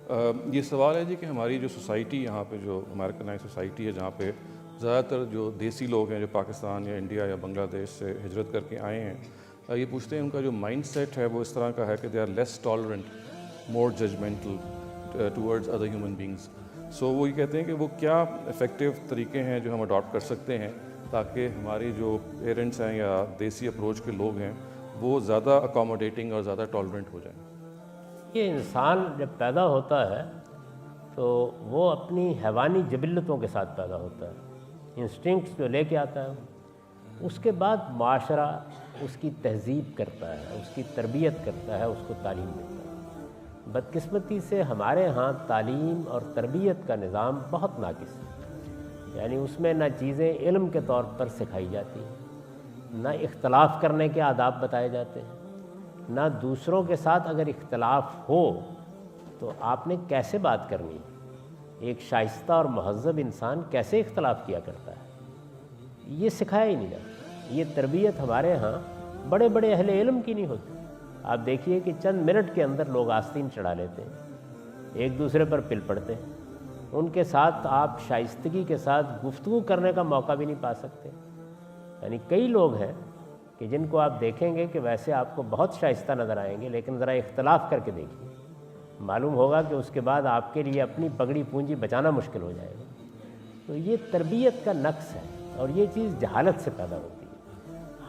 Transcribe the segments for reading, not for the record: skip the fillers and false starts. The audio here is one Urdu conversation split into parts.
یہ سوال ہے جی کہ ہماری جو سوسائٹی یہاں پہ جو امریکنائز سوسائٹی ہے جہاں پہ زیادہ تر جو دیسی لوگ ہیں جو پاکستان یا انڈیا یا بنگلہ دیش سے ہجرت کر کے آئے ہیں، یہ پوچھتے ہیں ان کا جو مائنڈ سیٹ ہے وہ اس طرح کا ہے کہ they are less tolerant, more judgmental towards other human beings. So وہ یہ کہتے ہیں کہ وہ کیا افیکٹو طریقے ہیں جو ہم اڈاپٹ کر سکتے ہیں تاکہ ہماری جو پیرنٹس ہیں یا دیسی اپروچ کے لوگ ہیں وہ زیادہ اکاموڈیٹنگ اور زیادہ ٹالرنٹ ہو جائیں. یہ انسان جب پیدا ہوتا ہے تو وہ اپنی حیوانی جبلتوں کے ساتھ پیدا ہوتا ہے، انسٹنکٹس جو لے کے آتا ہے. اس کے بعد معاشرہ اس کی تہذیب کرتا ہے، اس کی تربیت کرتا ہے، اس کو تعلیم دیتا ہے. بدقسمتی سے ہمارے ہاں تعلیم اور تربیت کا نظام بہت ناقص ہے. یعنی اس میں نہ چیزیں علم کے طور پر سکھائی جاتی ہیں، نہ اختلاف کرنے کے آداب بتائے جاتے ہیں، نہ دوسروں کے ساتھ اگر اختلاف ہو تو آپ نے کیسے بات کرنی ہے. ایک شائستہ اور مہذب انسان کیسے اختلاف کیا کرتا ہے، یہ سکھایا ہی نہیں جاتا. یہ تربیت ہمارے ہاں بڑے بڑے اہل علم کی نہیں ہوتی. آپ دیکھیے کہ چند منٹ کے اندر لوگ آستین چڑھا لیتے ہیں، ایک دوسرے پر پل پڑتے ہیں. ان کے ساتھ آپ شائستگی کے ساتھ گفتگو کرنے کا موقع بھی نہیں پا سکتے. یعنی کئی لوگ ہیں کہ جن کو آپ دیکھیں گے کہ ویسے آپ کو بہت شائستہ نظر آئیں گے، لیکن ذرا اختلاف کر کے دیکھیے، معلوم ہوگا کہ اس کے بعد آپ کے لیے اپنی پگڑی پونجی بچانا مشکل ہو جائے گا. تو یہ تربیت کا نقص ہے اور یہ چیز جہالت سے پیدا ہوتی ہے.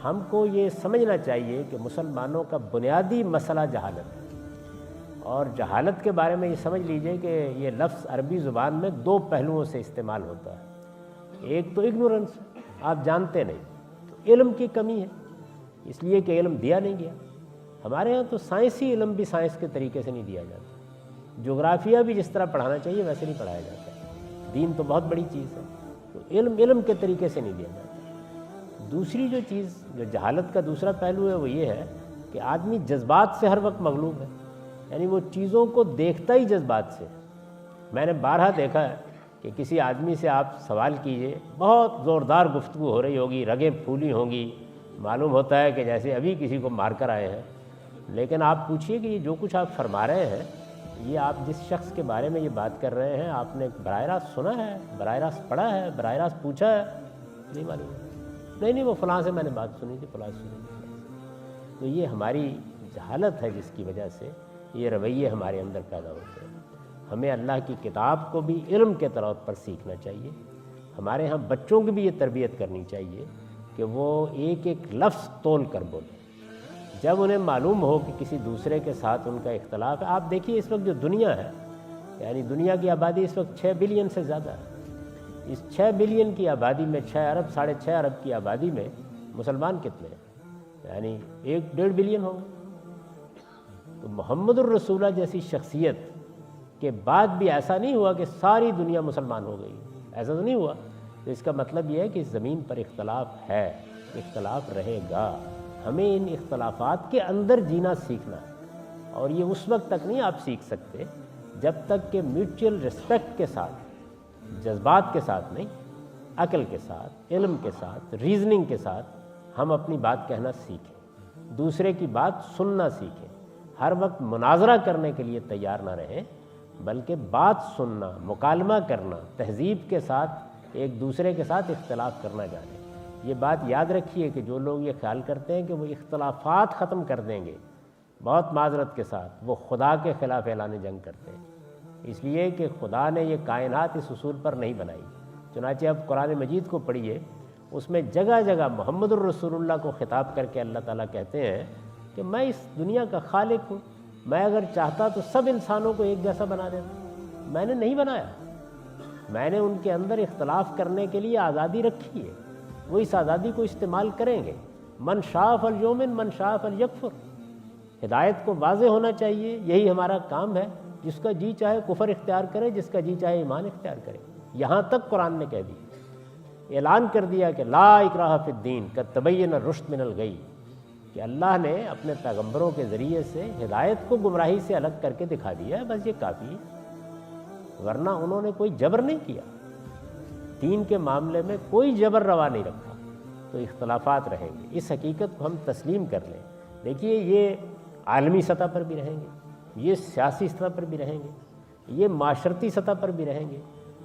ہم کو یہ سمجھنا چاہیے کہ مسلمانوں کا بنیادی مسئلہ جہالت ہے. اور جہالت کے بارے میں یہ سمجھ لیجئے کہ یہ لفظ عربی زبان میں دو پہلوؤں سے استعمال ہوتا ہے. ایک تو اگنورنس، آپ جانتے نہیں، تو علم کی کمی ہے، اس لیے کہ علم دیا نہیں گیا. ہمارے ہاں تو سائنسی علم بھی سائنس کے طریقے سے نہیں دیا جاتا، جغرافیہ بھی جس طرح پڑھانا چاہیے ویسے نہیں پڑھایا جاتا. دین تو بہت بڑی چیز ہے، تو علم کے طریقے سے نہیں دیا جاتا. دوسری جو چیز جو جہالت کا دوسرا پہلو ہے وہ یہ ہے کہ آدمی جذبات سے ہر وقت مغلوب ہے. یعنی وہ چیزوں کو دیکھتا ہی جذبات سے. میں نے بارہا دیکھا ہے کہ کسی آدمی سے آپ سوال کیجئے، بہت زوردار گفتگو ہو رہی ہوگی، رگیں پھولی ہوں گی، معلوم ہوتا ہے کہ جیسے ابھی کسی کو مار کر آئے ہیں، لیکن آپ پوچھئے کہ یہ جو کچھ آپ فرما رہے ہیں، یہ آپ جس شخص کے بارے میں یہ بات کر رہے ہیں آپ نے براہ راست سنا ہے، براہ راست پڑھا ہے، براہ راست پوچھا ہے؟ نہیں معلوم. نہیں وہ فلاں سے میں نے بات سنی تھی، فلاں سے سنی تھی. تو یہ ہماری جہالت ہے جس کی وجہ سے یہ رویے ہمارے اندر پیدا ہوتے ہیں. ہمیں اللہ کی کتاب کو بھی علم کے طور پر سیکھنا چاہیے. ہمارے ہاں بچوں کی بھی یہ تربیت کرنی چاہیے کہ وہ ایک ایک لفظ تول کر بولیں. جب انہیں معلوم ہو کہ کسی دوسرے کے ساتھ ان کا اختلاف ہے. آپ دیکھیے اس وقت جو دنیا ہے، یعنی دنیا کی آبادی اس وقت 6 بلین سے زیادہ ہے. اس 6 بلین کی آبادی میں 6 ارب 6.5 ارب کی آبادی میں مسلمان کتنے ہیں؟ یعنی 1.5 بلین ہوں گے. تو محمد الرسولہ جیسی شخصیت کے بعد بھی ایسا نہیں ہوا کہ ساری دنیا مسلمان ہو گئی، ایسا تو نہیں ہوا. تو اس کا مطلب یہ ہے کہ اس زمین پر اختلاف ہے، اختلاف رہے گا. ہمیں ان اختلافات کے اندر جینا سیکھنا ہے. اور یہ اس وقت تک نہیں آپ سیکھ سکتے جب تک کہ میوچل رسپیکٹ کے ساتھ، جذبات کے ساتھ نہیں، عقل کے ساتھ، علم کے ساتھ، ریزننگ کے ساتھ ہم اپنی بات کہنا سیکھیں، دوسرے کی بات سننا سیکھیں. ہر وقت مناظرہ کرنے کے لیے تیار نہ رہیں، بلکہ بات سننا، مکالمہ کرنا، تہذیب کے ساتھ ایک دوسرے کے ساتھ اختلاف کرنا جانیں. یہ بات یاد رکھیے کہ جو لوگ یہ خیال کرتے ہیں کہ وہ اختلافات ختم کر دیں گے، بہت معذرت کے ساتھ وہ خدا کے خلاف اعلان جنگ کرتے ہیں. اس لیے کہ خدا نے یہ کائنات اس اصول پر نہیں بنائی. چنانچہ اب قرآن مجید کو پڑھیے، اس میں جگہ جگہ محمد الرسول اللہ کو خطاب کر کے اللہ تعالیٰ کہتے ہیں کہ میں اس دنیا کا خالق ہوں. میں اگر چاہتا تو سب انسانوں کو ایک جیسا بنا دیتا. میں نے نہیں بنایا، میں نے ان کے اندر اختلاف کرنے کے لیے آزادی رکھی ہے. وہ اس آزادی کو استعمال کریں گے. من شاء فلیؤمن من شاء فلیکفر. ہدایت کو واضح ہونا چاہیے، یہی ہمارا کام ہے. جس کا جی چاہے کفر اختیار کرے، جس کا جی چاہے ایمان اختیار کرے. یہاں تک قرآن نے کہہ دیا، اعلان کر دیا کہ لا اکراہ فی الدین قد تبین الرشد من الغی، کہ اللہ نے اپنے پیغمبروں کے ذریعے سے ہدایت کو گمراہی سے الگ کر کے دکھا دیا ہے. بس یہ کافی ہے، ورنہ انہوں نے کوئی جبر نہیں کیا. دین کے معاملے میں کوئی جبر روا نہیں رکھا. تو اختلافات رہیں گے، اس حقیقت کو ہم تسلیم کر لیں. دیکھیے یہ عالمی سطح پر بھی رہیں گے، یہ سیاسی سطح پر بھی رہیں گے. یہ معاشرتی سطح پر بھی رہیں گے،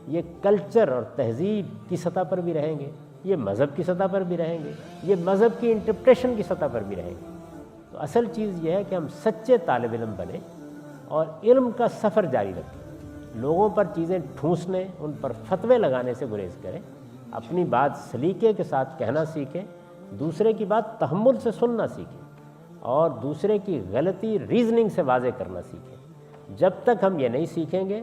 یہ کلچر اور تہذیب کی سطح پر بھی رہیں گے، یہ مذہب کی سطح پر بھی رہیں گے، یہ مذہب کی انٹرپریشن کی سطح پر بھی رہیں گے۔ تو اصل چیز یہ ہے کہ ہم سچے طالب علم بنیں اور علم کا سفر جاری رکھیں، لوگوں پر چیزیں ٹھونسنے، ان پر فتوے لگانے سے گریز کریں، اپنی بات سلیقے کے ساتھ کہنا سیکھیں، دوسرے کی بات تحمل سے سننا سیکھیں اور دوسرے کی غلطی ریزننگ سے واضح کرنا سیکھیں۔ جب تک ہم یہ نہیں سیکھیں گے،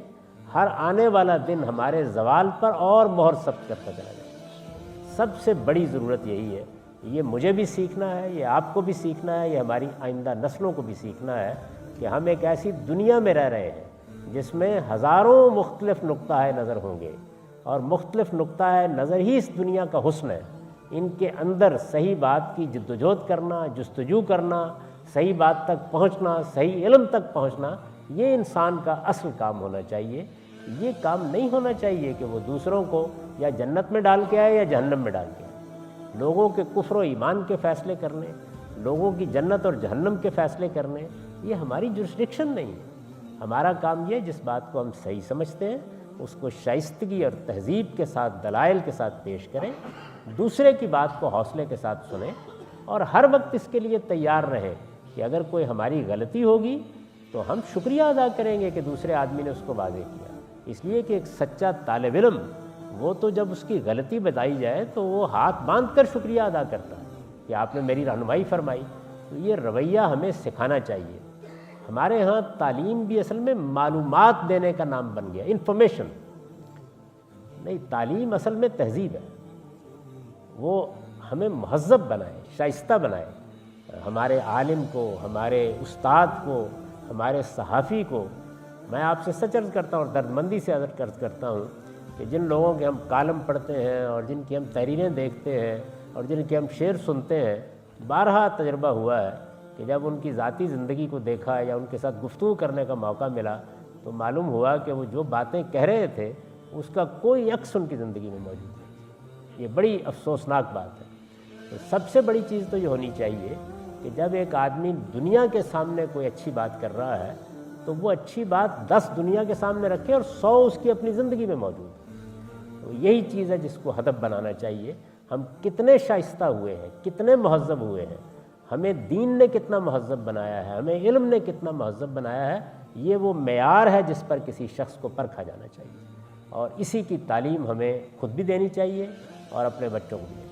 ہر آنے والا دن ہمارے زوال پر اور مہر ثبت کرتا چلا جائے گا۔ سب سے بڑی ضرورت یہی ہے، یہ مجھے بھی سیکھنا ہے، یہ آپ کو بھی سیکھنا ہے، یہ ہماری آئندہ نسلوں کو بھی سیکھنا ہے کہ ہم ایک ایسی دنیا میں رہ رہے ہیں جس میں ہزاروں مختلف نقطہ نظر ہوں گے، اور مختلف نقطہ نظر ہی اس دنیا کا حسن ہے۔ ان کے اندر صحیح بات کی جدوجہد کرنا، جستجو کرنا، صحیح بات تک پہنچنا، صحیح علم تک پہنچنا، یہ انسان کا اصل کام ہونا چاہیے۔ یہ کام نہیں ہونا چاہیے کہ وہ دوسروں کو یا جنت میں ڈال کے آئے یا جہنم میں ڈال کے آئے۔ لوگوں کے کفر و ایمان کے فیصلے کرنے، لوگوں کی جنت اور جہنم کے فیصلے کرنے، یہ ہماری جورسڈکشن نہیں ہے۔ ہمارا کام یہ جس بات کو ہم صحیح سمجھتے ہیں اس کو شائستگی اور تہذیب کے ساتھ، دلائل کے ساتھ پیش کریں، دوسرے کی بات کو حوصلے کے ساتھ سنیں، اور ہر وقت اس کے لیے تیار رہیں کہ اگر کوئی ہماری غلطی ہوگی تو ہم شکریہ ادا کریں گے کہ دوسرے آدمی نے اس کو واضح کیا۔ اس لیے کہ ایک سچا طالب علم وہ تو جب اس کی غلطی بتائی جائے تو وہ ہاتھ باندھ کر شکریہ ادا کرتا ہے کہ آپ نے میری رہنمائی فرمائی۔ تو یہ رویہ ہمیں سکھانا چاہیے۔ ہمارے ہاں تعلیم بھی اصل میں معلومات دینے کا نام بن گیا، انفارمیشن نہیں، تعلیم اصل میں تہذیب ہے۔ وہ ہمیں مہذب بنائے، شائستہ بنائے، ہمارے عالم کو، ہمارے استاد کو، ہمارے صحافی کو۔ میں آپ سے سچ عرض کرتا ہوں اور درد مندی سے عرض کرتا ہوں کہ جن لوگوں کے ہم کالم پڑھتے ہیں اور جن کی ہم تحریریں دیکھتے ہیں اور جن کے ہم شعر سنتے ہیں، بارہا تجربہ ہوا ہے کہ جب ان کی ذاتی زندگی کو دیکھا یا ان کے ساتھ گفتگو کرنے کا موقع ملا تو معلوم ہوا کہ وہ جو باتیں کہہ رہے تھے اس کا کوئی عکس ان کی زندگی میں موجود نہیں۔ یہ بڑی افسوسناک بات ہے۔ تو سب سے بڑی چیز تو یہ ہونی چاہیے کہ جب ایک آدمی دنیا کے سامنے کوئی اچھی بات کر رہا ہے تو وہ اچھی بات 10 دنیا کے سامنے رکھے اور 100 اس کی اپنی زندگی میں موجود ہے۔ تو یہی چیز ہے جس کو ہدف بنانا چاہیے۔ ہم کتنے شائستہ ہوئے ہیں، کتنے مہذب ہوئے ہیں، ہمیں دین نے کتنا مہذب بنایا ہے، ہمیں علم نے کتنا مہذب بنایا ہے، یہ وہ معیار ہے جس پر کسی شخص کو پرکھا جانا چاہیے، اور اسی کی تعلیم ہمیں خود بھی دینی چاہیے اور اپنے بچوں کو بھی۔